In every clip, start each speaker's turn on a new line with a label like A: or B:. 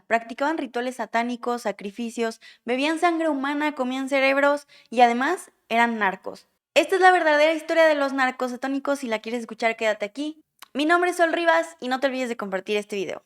A: Practicaban rituales satánicos, sacrificios, bebían sangre humana, comían cerebros y además eran narcos. Esta es la verdadera historia de los narcos satánicos. Si la quieres escuchar, quédate aquí. Mi nombre es Sol Rivas y no te olvides de compartir este video.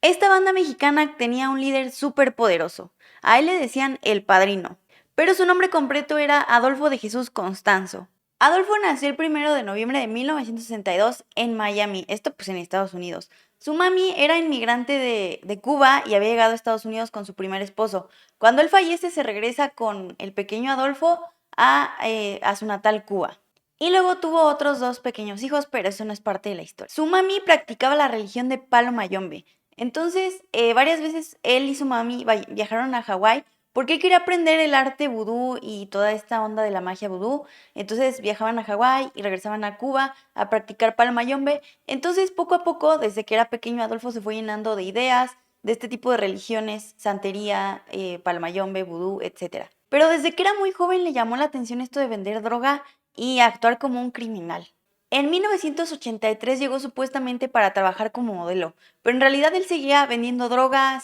A: Esta banda mexicana tenía un líder súper poderoso. A él le decían el Padrino, pero su nombre completo era Adolfo de Jesús Constanzo. Adolfo nació el 1 de noviembre de 1962 en Miami, esto pues en Estados Unidos. Su mami era inmigrante de Cuba y había llegado a Estados Unidos con su primer esposo. Cuando él fallece se regresa con el pequeño Adolfo a su natal Cuba. Y luego tuvo otros 2 pequeños hijos, pero eso no es parte de la historia. Su mami practicaba la religión de Palo Mayombe. Entonces, varias veces él y su mami viajaron a Hawái porque él quería aprender el arte vudú y toda esta onda de la magia vudú. Entonces viajaban a Hawái y regresaban a Cuba a practicar Palo Mayombe. Entonces, poco a poco, desde que era pequeño, Adolfo se fue llenando de ideas de este tipo de religiones, santería, Palo Mayombe, vudú, etc. Pero desde que era muy joven le llamó la atención esto de vender droga y actuar como un criminal. En 1983 llegó supuestamente para trabajar como modelo, pero en realidad él seguía vendiendo droga,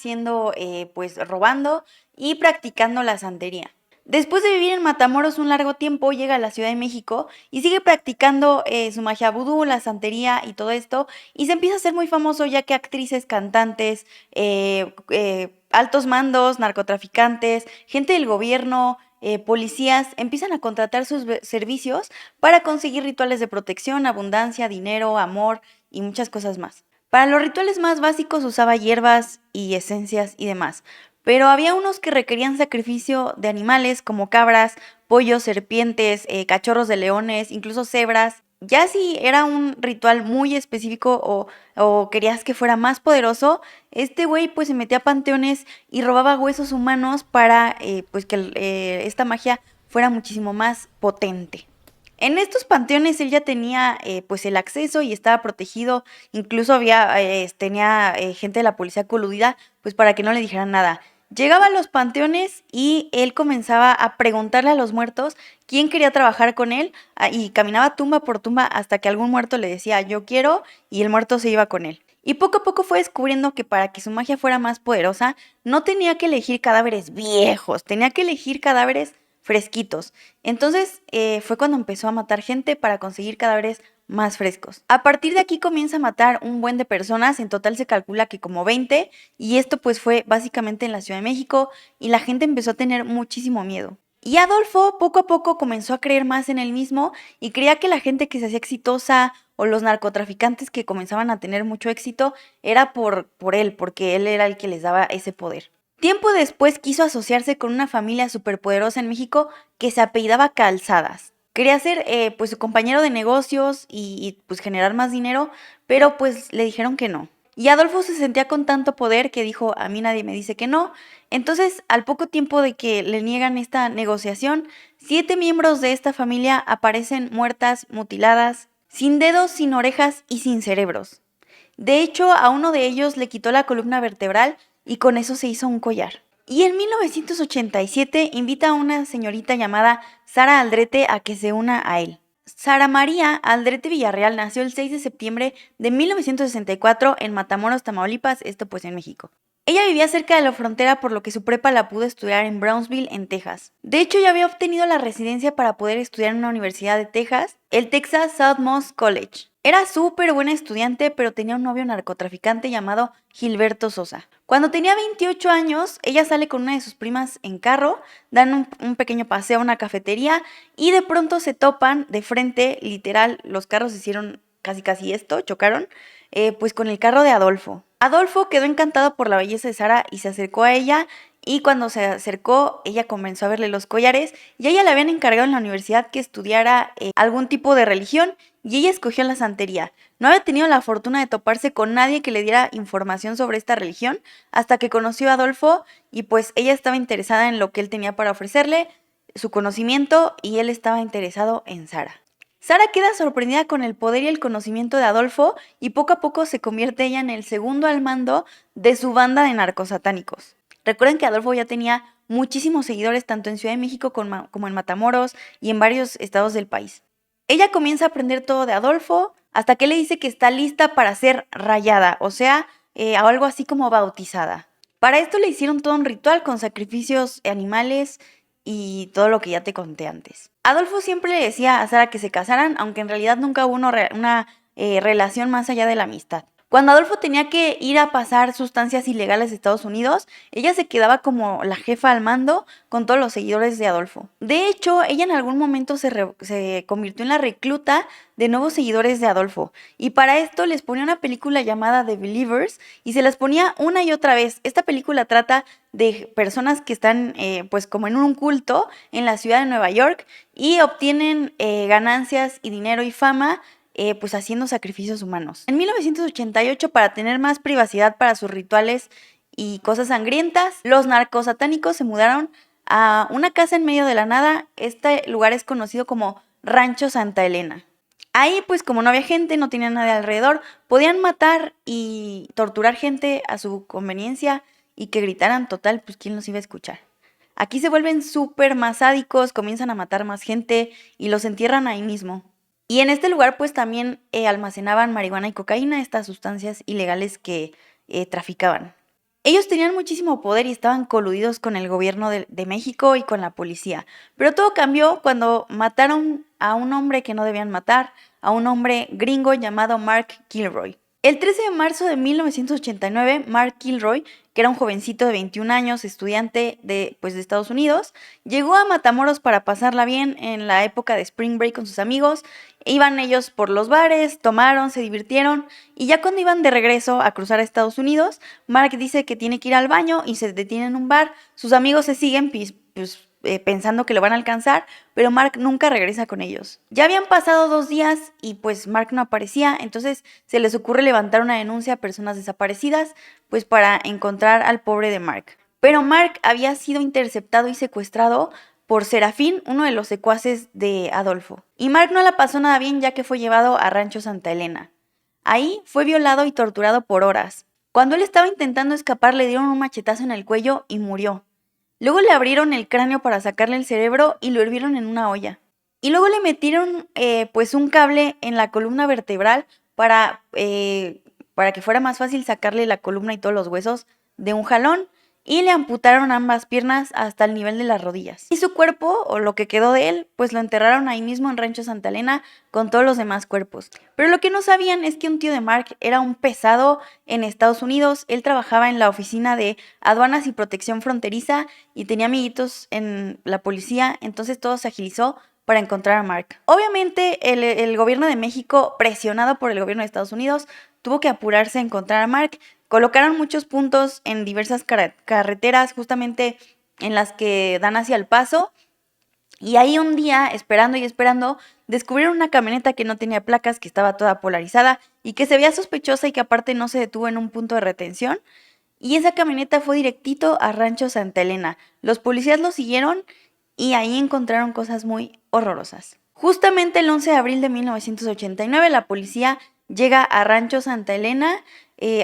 A: robando y practicando la santería. Después de vivir en Matamoros un largo tiempo, llega a la Ciudad de México y sigue practicando su magia vudú, la santería y todo esto, y se empieza a hacer muy famoso ya que actrices, cantantes, altos mandos, narcotraficantes, gente del gobierno, policías empiezan a contratar sus servicios para conseguir rituales de protección, abundancia, dinero, amor y muchas cosas más. Para los rituales más básicos usaba hierbas y esencias y demás, pero había unos que requerían sacrificio de animales como cabras, pollos, serpientes, cachorros de leones, incluso cebras. Ya si era un ritual muy específico o querías que fuera más poderoso, este güey pues se metía a panteones y robaba huesos humanos para que esta magia fuera muchísimo más potente. En estos panteones él ya tenía pues el acceso y estaba protegido, incluso tenía gente de la policía coludida pues para que no le dijeran nada. Llegaba a los panteones y él comenzaba a preguntarle a los muertos quién quería trabajar con él y caminaba tumba por tumba hasta que algún muerto le decía yo quiero y el muerto se iba con él. Y poco a poco fue descubriendo que para que su magia fuera más poderosa no tenía que elegir cadáveres viejos, tenía que elegir cadáveres fresquitos. Entonces fue cuando empezó a matar gente para conseguir cadáveres más frescos. A partir de aquí comienza a matar un buen de personas, en total se calcula que como 20, y esto pues fue básicamente en la Ciudad de México y la gente empezó a tener muchísimo miedo. Y Adolfo poco a poco comenzó a creer más en él mismo y creía que la gente que se hacía exitosa o los narcotraficantes que comenzaban a tener mucho éxito era por él, porque él era el que les daba ese poder. Tiempo después quiso asociarse con una familia superpoderosa en México que se apellidaba Calzadas. Quería ser pues su compañero de negocios pues generar más dinero, pero pues le dijeron que no. Y Adolfo se sentía con tanto poder que dijo, a mí nadie me dice que no. Entonces, al poco tiempo de que le niegan esta negociación, 7 miembros de esta familia aparecen muertas, mutiladas, sin dedos, sin orejas y sin cerebros. De hecho, a uno de ellos le quitó la columna vertebral y con eso se hizo un collar. Y en 1987 invita a una señorita llamada Sara Aldrete a que se una a él. Sara María Aldrete Villarreal nació el 6 de septiembre de 1964 en Matamoros, Tamaulipas, esto pues en México. Ella vivía cerca de la frontera por lo que su prepa la pudo estudiar en Brownsville, en Texas. De hecho, ya había obtenido la residencia para poder estudiar en una universidad de Texas, el Texas Southmost College. Era súper buena estudiante, pero tenía un novio narcotraficante llamado Gilberto Sosa. Cuando tenía 28 años, ella sale con una de sus primas en carro, dan un pequeño paseo a una cafetería y de pronto se topan de frente, literal, los carros hicieron casi esto, chocaron, pues con el carro de Adolfo. Adolfo quedó encantado por la belleza de Sara y se acercó a ella y cuando se acercó ella comenzó a verle los collares y a ella le habían encargado en la universidad que estudiara algún tipo de religión y ella escogió la santería. No había tenido la fortuna de toparse con nadie que le diera información sobre esta religión hasta que conoció a Adolfo y pues ella estaba interesada en lo que él tenía para ofrecerle su conocimiento y él estaba interesado en Sara. Sara queda sorprendida con el poder y el conocimiento de Adolfo y poco a poco se convierte ella en el segundo al mando de su banda de narcosatánicos. Recuerden que Adolfo ya tenía muchísimos seguidores tanto en Ciudad de México como en Matamoros y en varios estados del país. Ella comienza a aprender todo de Adolfo hasta que le dice que está lista para ser rayada, o sea, algo así como bautizada. Para esto le hicieron todo un ritual con sacrificios animales y todo lo que ya te conté antes. Adolfo siempre le decía a Sara que se casaran, aunque en realidad nunca hubo una relación más allá de la amistad. Cuando Adolfo tenía que ir a pasar sustancias ilegales a Estados Unidos, ella se quedaba como la jefa al mando con todos los seguidores de Adolfo. De hecho, ella en algún momento se convirtió en la recluta de nuevos seguidores de Adolfo. Y para esto les ponía una película llamada The Believers y se las ponía una y otra vez. Esta película trata de personas que están pues como en un culto en la ciudad de Nueva York y obtienen ganancias y dinero y fama pues haciendo sacrificios humanos. En 1988, para tener más privacidad para sus rituales y cosas sangrientas, los narcosatánicos se mudaron a una casa en medio de la nada. Este lugar es conocido como Rancho Santa Elena. Ahí, pues como no había gente, no tenía nadie alrededor, podían matar y torturar gente a su conveniencia y que gritaran total, pues quién los iba a escuchar. Aquí se vuelven súper más sádicos, comienzan a matar más gente y los entierran ahí mismo. Y en este lugar pues también almacenaban marihuana y cocaína, estas sustancias ilegales que traficaban. Ellos tenían muchísimo poder y estaban coludidos con el gobierno de México y con la policía. Pero todo cambió cuando mataron a un hombre que no debían matar, a un hombre gringo llamado Mark Kilroy. El 13 de marzo de 1989, Mark Kilroy, que era un jovencito de 21 años, estudiante de Estados Unidos, llegó a Matamoros para pasarla bien en la época de Spring Break con sus amigos. Iban ellos por los bares, tomaron, se divirtieron y ya cuando iban de regreso a cruzar a Estados Unidos, Mark dice que tiene que ir al baño y se detiene en un bar. Sus amigos se siguen pensando que lo van a alcanzar, pero Mark nunca regresa con ellos. Ya habían pasado 2 días y pues Mark no aparecía, entonces se les ocurre levantar una denuncia a personas desaparecidas, pues para encontrar al pobre de Mark. Pero Mark había sido interceptado y secuestrado por Serafín, uno de los secuaces de Adolfo. Y Mark no la pasó nada bien ya que fue llevado a Rancho Santa Elena. Ahí fue violado y torturado por horas. Cuando él estaba intentando escapar le dieron un machetazo en el cuello y murió. Luego le abrieron el cráneo para sacarle el cerebro y lo hirvieron en una olla. Y luego le metieron pues un cable en la columna vertebral para que fuera más fácil sacarle la columna y todos los huesos de un jalón. Y le amputaron ambas piernas hasta el nivel de las rodillas. Y su cuerpo, o lo que quedó de él, pues lo enterraron ahí mismo en Rancho Santa Elena con todos los demás cuerpos. Pero lo que no sabían es que un tío de Mark era un pesado en Estados Unidos. Él trabajaba en la oficina de aduanas y protección fronteriza y tenía amiguitos en la policía, entonces todo se agilizó para encontrar a Mark. Obviamente el gobierno de México, presionado por el gobierno de Estados Unidos, tuvo que apurarse a encontrar a Mark. Colocaron muchos puntos en diversas carreteras, justamente en las que dan hacia El Paso. Y ahí un día, esperando y esperando, descubrieron una camioneta que no tenía placas, que estaba toda polarizada y que se veía sospechosa y que aparte no se detuvo en un punto de retención. Y esa camioneta fue directito a Rancho Santa Elena. Los policías lo siguieron y ahí encontraron cosas muy horrorosas. Justamente el 11 de abril de 1989, la policía llega a Rancho Santa Elena,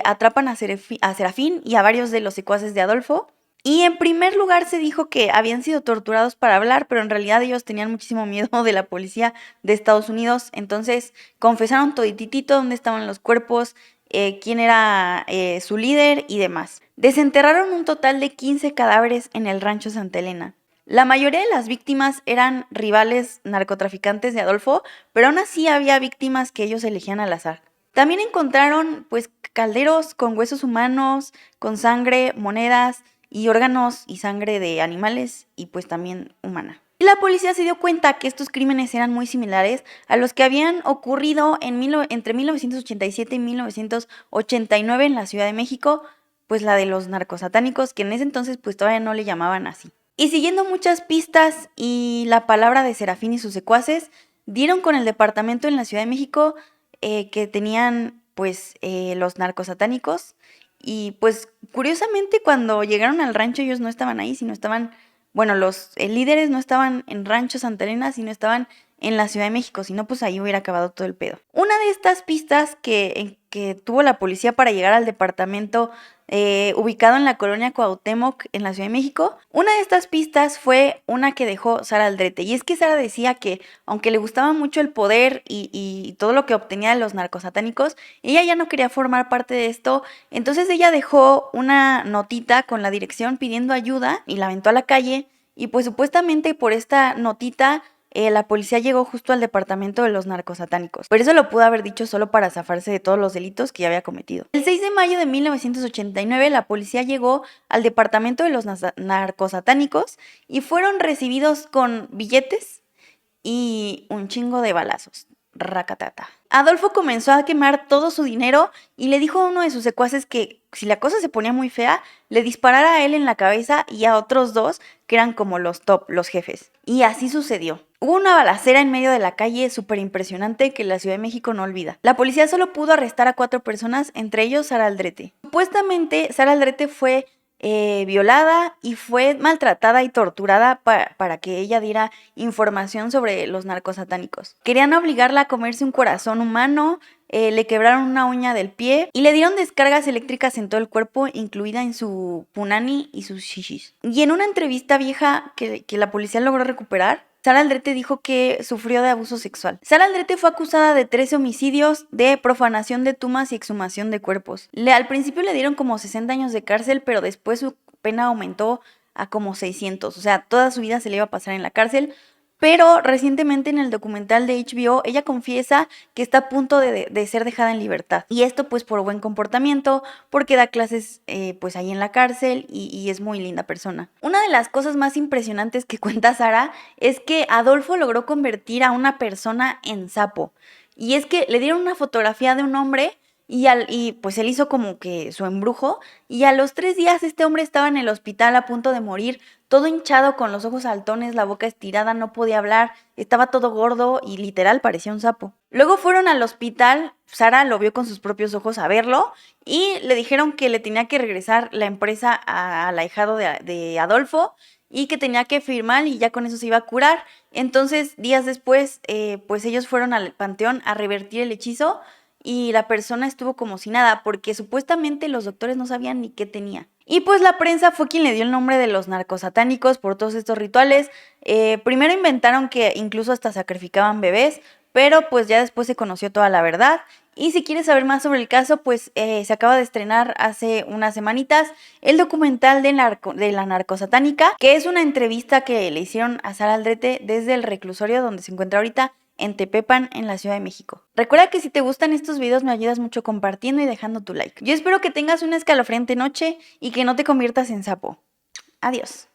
A: atrapan a Serafín y a varios de los secuaces de Adolfo. Y en primer lugar se dijo que habían sido torturados para hablar, pero en realidad ellos tenían muchísimo miedo de la policía de Estados Unidos. Entonces confesaron todititito dónde estaban los cuerpos, quién era su líder y demás. Desenterraron un total de 15 cadáveres en el Rancho Santa Elena. La mayoría de las víctimas eran rivales narcotraficantes de Adolfo, pero aún así había víctimas que ellos elegían al azar. También encontraron pues calderos con huesos humanos, con sangre, monedas y órganos y sangre de animales y pues también humana. Y la policía se dio cuenta que estos crímenes eran muy similares a los que habían ocurrido entre 1987 y 1989 en la Ciudad de México, pues la de los narcosatánicos, que en ese entonces pues todavía no le llamaban así. Y siguiendo muchas pistas y la palabra de Serafín y sus secuaces, dieron con el departamento en la Ciudad de México que tenían pues los narcosatánicos. Y pues curiosamente cuando llegaron al rancho ellos no estaban ahí, sino estaban bueno, los líderes no estaban en Rancho Santa Elena, sino estaban en la Ciudad de México, si no, pues ahí hubiera acabado todo el pedo. Una de estas pistas que tuvo la policía para llegar al departamento ubicado en la colonia Cuauhtémoc, en la Ciudad de México, una de estas pistas fue una que dejó Sara Aldrete. Y es que Sara decía que, aunque le gustaba mucho el poder y todo lo que obtenía de los narcosatánicos, ella ya no quería formar parte de esto. Entonces ella dejó una notita con la dirección pidiendo ayuda y la aventó a la calle. Y pues supuestamente por esta notita la policía llegó justo al departamento de los narcosatánicos. Pero eso lo pudo haber dicho solo para zafarse de todos los delitos que ya había cometido. El 6 de mayo de 1989, la policía llegó al departamento de los narcosatánicos y fueron recibidos con billetes y un chingo de balazos. Racatata. Adolfo comenzó a quemar todo su dinero y le dijo a uno de sus secuaces que si la cosa se ponía muy fea, le disparara a él en la cabeza y a otros dos que eran como los top, los jefes. Y así sucedió. Hubo una balacera en medio de la calle súper impresionante que la Ciudad de México no olvida. La policía solo pudo arrestar a 4 personas, entre ellos Sara Aldrete. Supuestamente Sara Aldrete fue violada y fue maltratada y torturada para que ella diera información sobre los narcosatánicos. Querían obligarla a comerse un corazón humano, le quebraron una uña del pie y le dieron descargas eléctricas en todo el cuerpo, incluida en su punani y sus shishis. Y en una entrevista vieja que la policía logró recuperar, Sara Aldrete dijo que sufrió de abuso sexual. Sara Aldrete fue acusada de 13 homicidios, de profanación de tumbas y exhumación de cuerpos. Al principio le dieron como 60 años de cárcel, pero después su pena aumentó a como 600. O sea, toda su vida se le iba a pasar en la cárcel. Pero recientemente en el documental de HBO, ella confiesa que está a punto de ser dejada en libertad. Y esto pues por buen comportamiento, porque da clases pues ahí en la cárcel y es muy linda persona. Una de las cosas más impresionantes que cuenta Sara es que Adolfo logró convertir a una persona en sapo. Y es que le dieron una fotografía de un hombre y pues él hizo como que su embrujo y a los 3 días este hombre estaba en el hospital a punto de morir, todo hinchado con los ojos saltones, la boca estirada, no podía hablar, estaba todo gordo y literal parecía un sapo. Luego fueron al hospital, Sara lo vio con sus propios ojos a verlo y le dijeron que le tenía que regresar la empresa al ahijado de Adolfo y que tenía que firmar y ya con eso se iba a curar. Entonces días después pues ellos fueron al panteón a revertir el hechizo y la persona estuvo como si nada, porque supuestamente los doctores no sabían ni qué tenía. Y pues la prensa fue quien le dio el nombre de los narcosatánicos por todos estos rituales. Primero inventaron que incluso hasta sacrificaban bebés, pero pues ya después se conoció toda la verdad. Y si quieres saber más sobre el caso, pues se acaba de estrenar hace unas semanitas el documental de la narcosatánica, que es una entrevista que le hicieron a Sara Aldrete desde el reclusorio donde se encuentra ahorita, en Tepepan, en la Ciudad de México. Recuerda que si te gustan estos videos me ayudas mucho compartiendo y dejando tu like. Yo espero que tengas una escalofriante noche y que no te conviertas en sapo. Adiós.